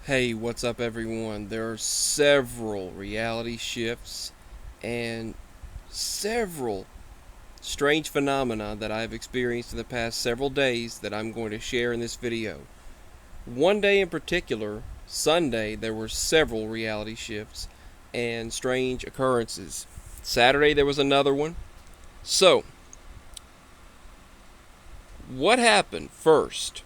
Hey, what's up, everyone? There are several reality shifts and several strange phenomena that I've experienced in the past several days that I'm going to share in this video. One day in particular, Sunday, there were several reality shifts and strange occurrences. Saturday, there was another one. So, what happened first?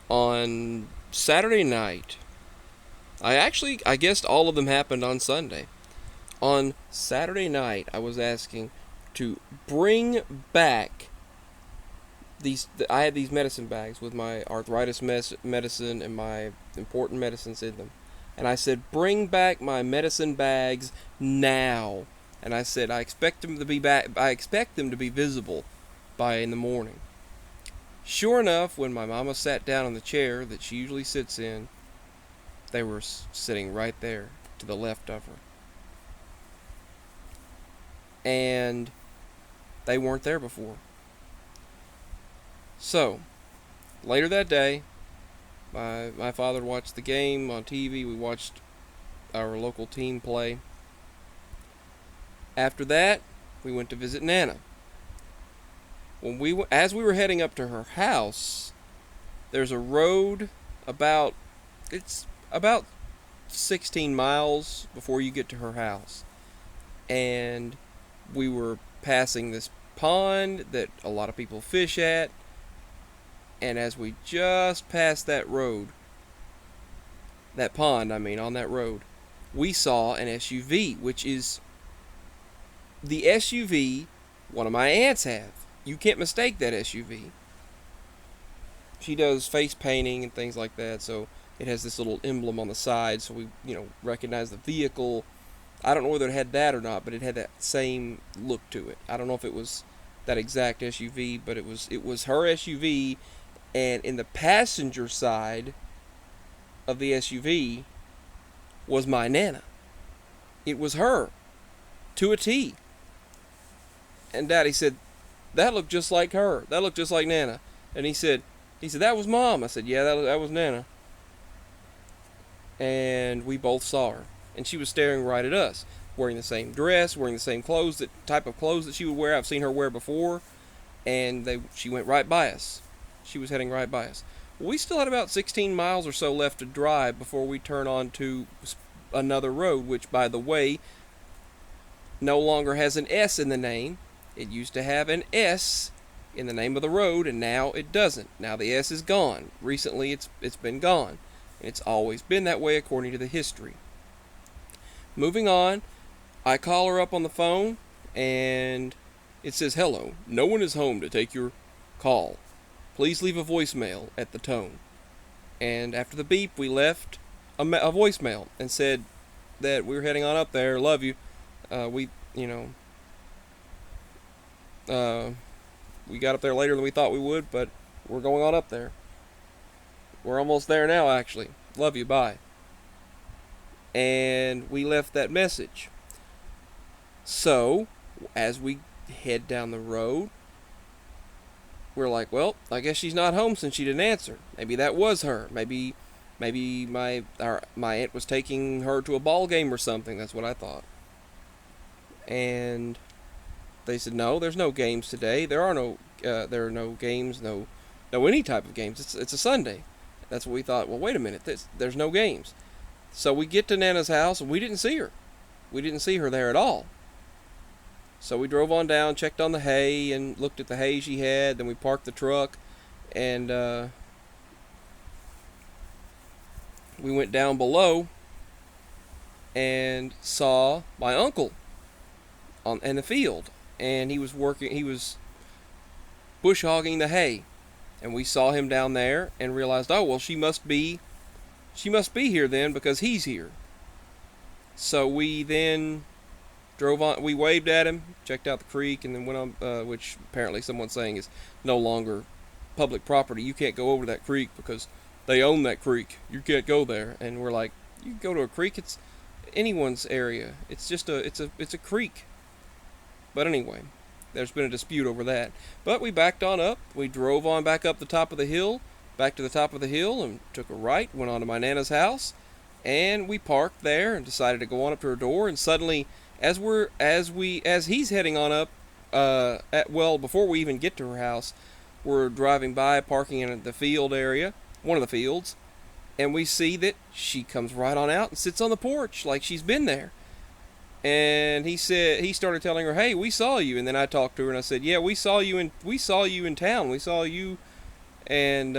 On Saturday night, I guessed all of them happened on Sunday. On Saturday night, I was asking to bring back these. I had these medicine bags with my arthritis medicine and my important medicines in them, and I said, "Bring back my medicine bags now." And I said, "I expect them to be back. I expect them to be visible by in the morning." Sure enough, when my mama sat down in the chair that she usually sits in, they were sitting right there to the left of her, and they weren't there before. So, later that day, my father watched the game on TV. We watched our local team play. After that, we went to visit Nana. As we were heading up to her house, there's a road about it's about 16 miles before you get to her house, and we were passing this pond that a lot of people fish at. And as we just passed that pond, on that road, we saw an SUV, which is the SUV one of my aunts have. You can't mistake that SUV. She does face painting and things like that, so it has this little emblem on the side, so we, recognize the vehicle. I don't know whether it had that or not, but it had that same look to it. I don't know if it was that exact SUV, but it was her SUV, and in the passenger side of the SUV was my Nana. It was her to a T. And Daddy said, "That looked just like her. That looked just like Nana." And he said, "That was Mom." I said, "Yeah, that was Nana." And we both saw her, and she was staring right at us, wearing the same dress, wearing the same clothes, that type of clothes that she would wear. I've seen her wear before, and she went right by us. She was heading right by us. We still had about 16 miles or so left to drive before we turn on to another road, which, by the way, no longer has an S in the name. It used to have an S in the name of the road, and now it doesn't. Now the S is gone. Recently, it's been gone. And it's always been that way according to the history. Moving on, I call her up on the phone, and it says, "Hello, no one is home to take your call. Please leave a voicemail," at the tone. And after the beep, we left a voicemail and said that we were heading on up there. Love you. We, uh, we got up there later than we thought we would, but we're going on up there. We're almost there now, actually. Love you. Bye. And we left that message. So, as we head down the road, we're like, well, I guess she's not home since she didn't answer. Maybe that was her. Maybe my aunt was taking her to a ball game or something. That's what I thought. And they said, "No, there's no games today. There are no games, no any type of games. It's a Sunday." That's what we thought. Well, wait a minute. There's no games. So we get to Nana's house and we didn't see her. We didn't see her there at all. So we drove on down, checked on the hay, and looked at the hay she had. Then we parked the truck, and we went down below and saw my uncle in the field, and he was working. He was bush hogging the hay, and we saw him down there and realized, oh well, she must be here then because he's here. So we then drove on. We waved at him, checked out the creek, and then went on. Which apparently someone's saying is no longer public property. You can't go over that creek because they own that creek. You can't go there. And we're like, you can go to a creek. It's anyone's area. It's just it's a creek. But anyway, there's been a dispute over that. But we backed on up. We drove on back up the top of the hill, back to the top of the hill and took a right, went on to my Nana's house, and we parked there and decided to go on up to her door. And suddenly, as he's heading on up, before we even get to her house, we're driving by, parking in the field area, one of the fields, and we see that she comes right on out and sits on the porch like she's been there. And he started telling her, "Hey, we saw you." And then I talked to her and I said, "Yeah, we saw you in town. We saw you." And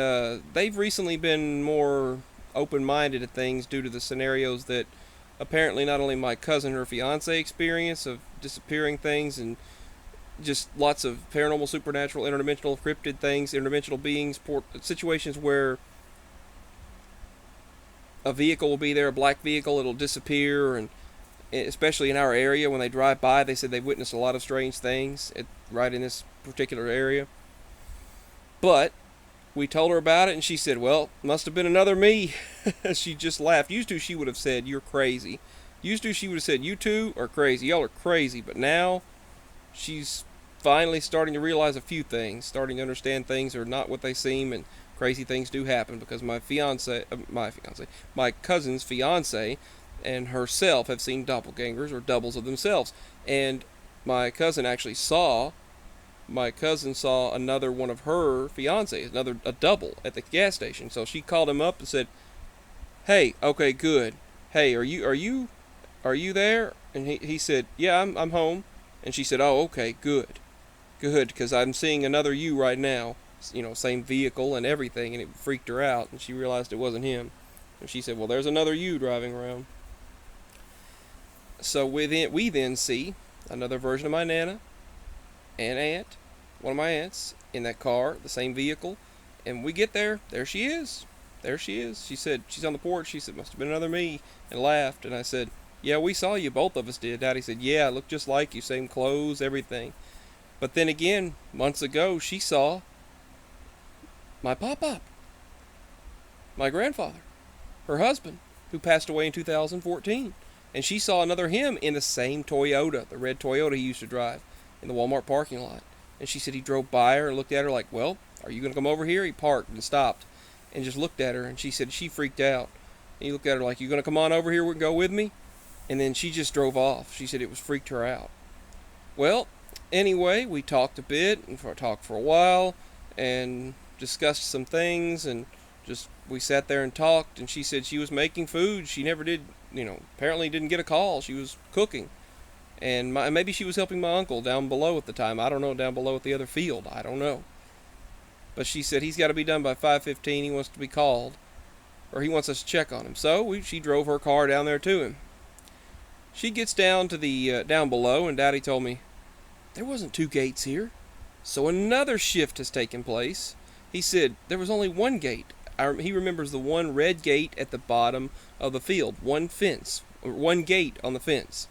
they've recently been more open-minded at things due to the scenarios that apparently not only my cousin, her fiance, experienced of disappearing things and just lots of paranormal, supernatural, interdimensional, cryptid things, interdimensional beings, situations where a vehicle will be there, a black vehicle, it'll disappear, and especially in our area, when they drive by, they said they've witnessed a lot of strange things right in this particular area. But we told her about it, and she said, "Well, must have been another me." She just laughed. Used to, she would have said, "You're crazy." Used to, she would have said, "You two are crazy. Y'all are crazy." But now, she's finally starting to realize a few things, starting to understand things are not what they seem, and crazy things do happen, because my cousin's fiance and herself have seen doppelgangers, or doubles of themselves. And my cousin saw another one of her fiancés, a double at the gas station. So she called him up and said, "Hey, okay, good. Hey, are you there?" And he said, "Yeah, I'm home." And she said, "Oh, okay, good, because I'm seeing another you right now. Same vehicle and everything." And it freaked her out, and she realized it wasn't him. And she said, "Well, there's another you driving around." So we then see another version of my Nana and aunt, one of my aunts, in that car, the same vehicle. And we get there. There she is. She said, she's on the porch. She said, "Must have been another me," and laughed. And I said, "Yeah, we saw you. Both of us did." Daddy said, "Yeah, I look just like you. Same clothes, everything." But then again, months ago, she saw my pop-up, my grandfather, her husband, who passed away in 2014. And she saw another him in the same Toyota, the red Toyota he used to drive, in the Walmart parking lot. And she said he drove by her and looked at her like, "Well, are you going to come over here?" He parked and stopped and just looked at her. And she said she freaked out. And he looked at her like, "You going to come on over here and go with me?" And then she just drove off. She said it was freaked her out. Well, anyway, we talked a bit and talked for a while and discussed some things, and we sat there and talked. And she said she was making food. She never did, apparently didn't get a call. She was cooking. And maybe she was helping my uncle down below at the time. I don't know, down below at the other field. I don't know. But she said he's got to be done by 5:15. He wants to be called, or he wants us to check on him. So she drove her car down there to him. She gets down to the down below, and Daddy told me there wasn't two gates here. So another shift has taken place. He said there was only one gate. He remembers the one red gate at the bottom of the field, one gate on the fence.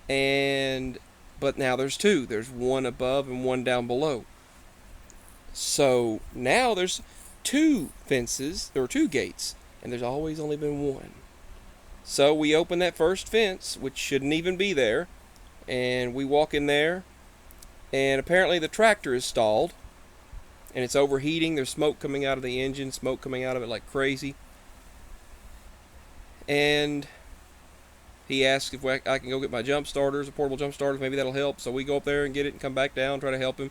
But now there's two. There's one above and one down below. So now there's two fences. There were two gates, and there's always only been one. So we open that first fence, which shouldn't even be there, and we walk in there, and apparently the tractor is stalled, and it's overheating. There's smoke coming out of the engine, smoke coming out of it like crazy. And he asked if I can go get my jump starters, portable jump starters. Maybe that'll help. So we go up there and get it and come back down, try to help him.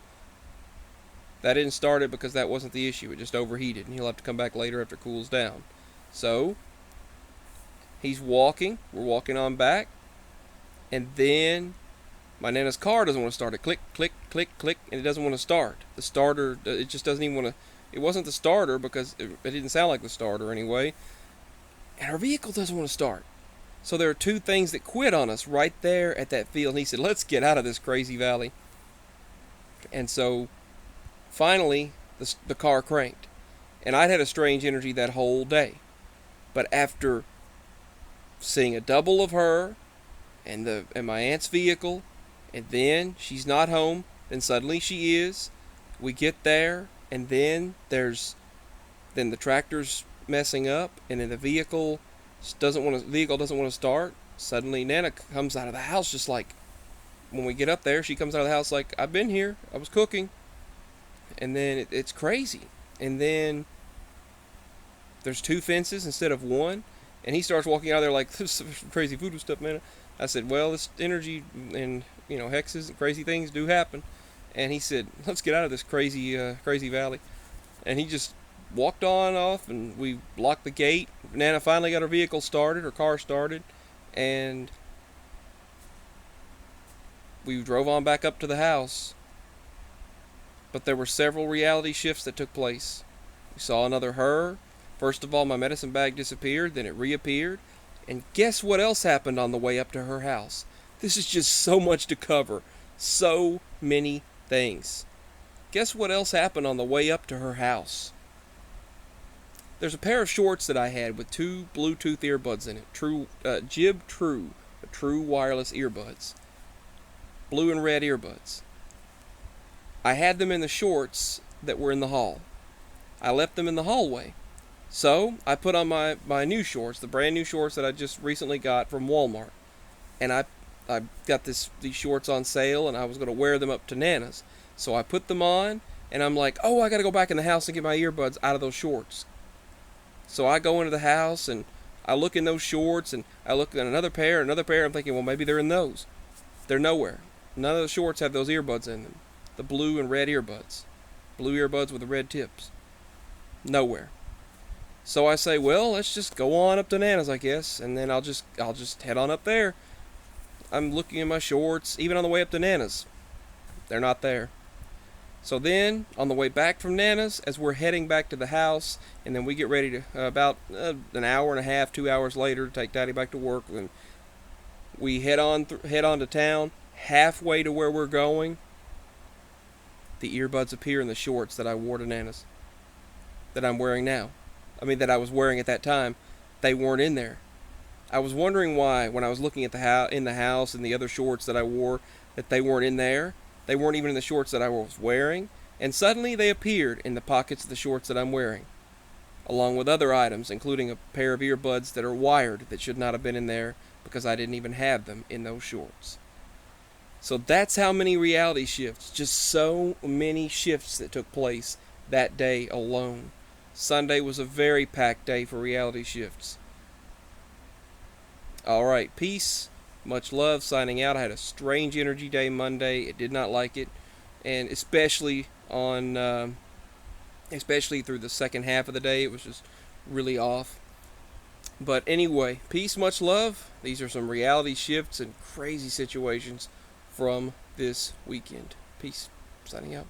That didn't start it because that wasn't the issue. It just overheated, and he'll have to come back later after it cools down. So he's walking. We're walking on back. And then my Nana's car doesn't want to start. It click, click, click, click, and it doesn't want to start. The starter, it just doesn't even want to. It wasn't the starter because it didn't sound like the starter anyway. And our vehicle doesn't want to start. So there are two things that quit on us right there at that field. And he said, "Let's get out of this crazy valley." And so finally, the car cranked. And I'd had a strange energy that whole day. But after seeing a double of her and my aunt's vehicle, and then she's not home, then suddenly she is. We get there, and then the tractor's messing up, and then the vehicle doesn't want to start. Suddenly Nana comes out of the house, just like when we get up there, she comes out of the house like, "I've been here, I was cooking." And then it's crazy. And then there's two fences instead of one. And he starts walking out there like, this is crazy voodoo stuff, man. I said, well, this energy and, hexes and crazy things do happen. And he said, let's get out of this crazy valley. And he just walked on off, and we locked the gate. Nana finally got her car started, and we drove on back up to the house. But there were several reality shifts that took place. We saw another her. First of all, my medicine bag disappeared, then it reappeared. And guess what else happened on the way up to her house? This is just so much to cover. So many things. Guess what else happened on the way up to her house? There's a pair of shorts that I had with two Bluetooth earbuds in it. Jib True, but true wireless earbuds. Blue and red earbuds. I had them in the shorts that were in the hall. I left them in the hallway. So I put on my new shorts, the brand new shorts that I just recently got from Walmart. And I got these shorts on sale, and I was going to wear them up to Nana's. So I put them on, and I'm like, oh, I got to go back in the house and get my earbuds out of those shorts. So I go into the house, and I look in those shorts, and I look at another pair. I'm thinking, well, maybe they're in those. They're nowhere. None of the shorts have those earbuds in them. The blue and red earbuds. Blue earbuds with the red tips. Nowhere. So I say, well, let's just go on up to Nana's, I guess, and then I'll just head on up there. I'm looking in my shorts, even on the way up to Nana's. They're not there. So then, on the way back from Nana's, as we're heading back to the house, and then we get ready to, about an hour and a half, 2 hours later, to take Daddy back to work, and we head on to town. Halfway to where we're going, the earbuds appear in the shorts that I wore to Nana's, that I'm wearing now. That I was wearing at that time. They weren't in there. I was wondering why, when I was looking at in the house and the other shorts that I wore, that they weren't in there. They weren't even in the shorts that I was wearing. And suddenly they appeared in the pockets of the shorts that I'm wearing, along with other items, including a pair of earbuds that are wired that should not have been in there because I didn't even have them in those shorts. So that's how many reality shifts, just so many shifts that took place that day alone. Sunday was a very packed day for reality shifts. Alright, peace, much love, signing out. I had a strange energy day Monday. It did not like it. And especially through the second half of the day, it was just really off. But anyway, peace, much love. These are some reality shifts and crazy situations from this weekend. Peace, signing out.